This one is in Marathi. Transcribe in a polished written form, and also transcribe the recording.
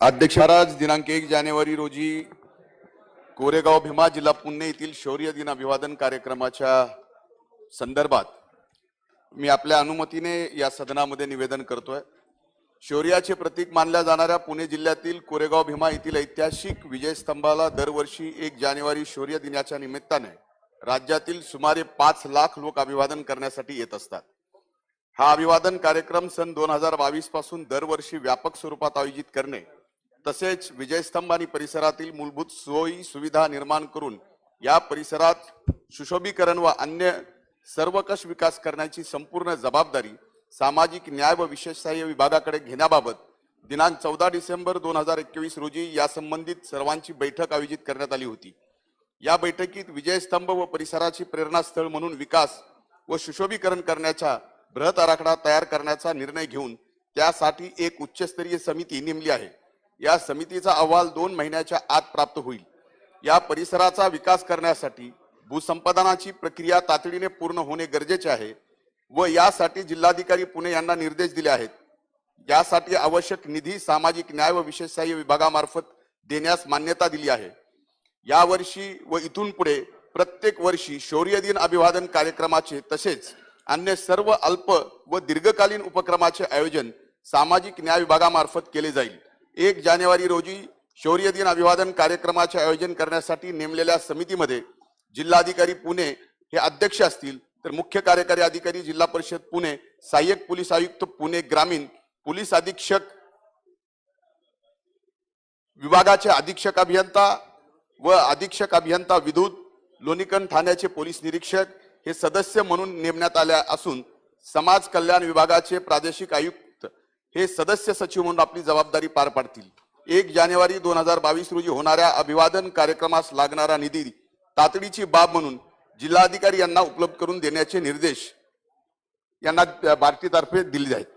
अध्यक्ष महाराज दिनांक 1 जानेवारी रोजी कोरेगाव भीमा जिल्हा पुणे येथील शौर्य दिन अभिवादन कार्यक्रमाच्या संदर्भात मी आपल्या अनुमतीने या सदनामध्ये निवेदन करतोय। शौर्याचे प्रतीक मानल्या जाणाऱ्या पुणे जिल्ह्यातील कोरेगाव भीमा येथील ऐतिहासिक विजयस्तंभाला दरवर्षी 1 जानेवारी शौर्य दिनाच्या निमित्ताने राज्यातील सुमारे 5 लाख लोक अभिवादन करण्यासाठी येत असतात। हा अभिवादन कार्यक्रम सन 2022 पासून दरवर्षी व्यापक स्वरूपात आयोजित करणे तसेच विजयस्तंभ आणि परिसरातील मूलभूत सोयी सुविधा निर्माण करून या परिसरात सुशोभीकरण व अन्य सर्वकष विकास करण्याची संपूर्ण जबाबदारी सामाजिक न्याय व विशेष सहाय्य विभागाकडे घेण्याबाबत दिनांक 14 डिसेंबर 2021 रोजी या संबंधित सर्वांची बैठक आयोजित करण्यात आली होती। या बैठकीत विजयस्तंभ व परिसराची प्रेरणास्थळ म्हणून विकास व सुशोभीकरण करण्याचा बृहत आराखडा तयार करण्याचा निर्णय घेऊन त्यासाठी एक उच्चस्तरीय समिती नेमली आहे। या समितीचा अहवाल 2 महिन्याच्या आत प्राप्त होईल। या परिसराचा विकास करण्यासाठी भूसंपादनाची प्रक्रिया तातडीने पूर्ण होणे गरजेचे आहे व यासाठी जिल्हाधिकारी पुणे यांना निर्देश दिले आहेत। यासाठी आवश्यक निधी सामाजिक न्याय व विशेष सहाय्य विभागामार्फत देण्यास मान्यता दिली आहे। या वर्षी व इथून पुढे प्रत्येक वर्षी शौर्य दिन अभिवादन कार्यक्रमाचे तसेच अन्य सर्व अल्प व दीर्घकालीन उपक्रमाचे आयोजन सामाजिक न्याय विभागामार्फत केले जाईल। 1 जानेवारी रोजी शौर्य दिन अभिवादन कार्यक्रमाचे आयोजन करण्यासाठी नेमलेल्या समितीमध्ये जिल्हाधिकारी पुणे हे अध्यक्ष असतील, तर मुख्य कार्यकारी अधिकारी जिल्हा परिषद पुणे, सहाय्यक पोलीस आयुक्त पुणे ग्रामीण, पोलीस अधीक्षक विभागाचे अधीक्षक अभियंता व अधीक्षक अभियंता विद्युत, लोणीकंठ ठाण्याचे पोलीस निरीक्षक हे सदस्य म्हणून नेमण्यात आले असून समाज कल्याण विभागाचे प्रादेशिक आयुक्त हे सदस्य सचिव म्हणून आपली जबाबदारी पार पाडतील। 1 जानेवारी 2022 रोजी होणाऱ्या अभिवादन कार्यक्रमास लागणारा निधी तातडीची बाब म्हणून जिल्हाधिकारी यांना उपलब्ध करून देण्याचे निर्देश यांना भारतीतर्फे दिले आहेत।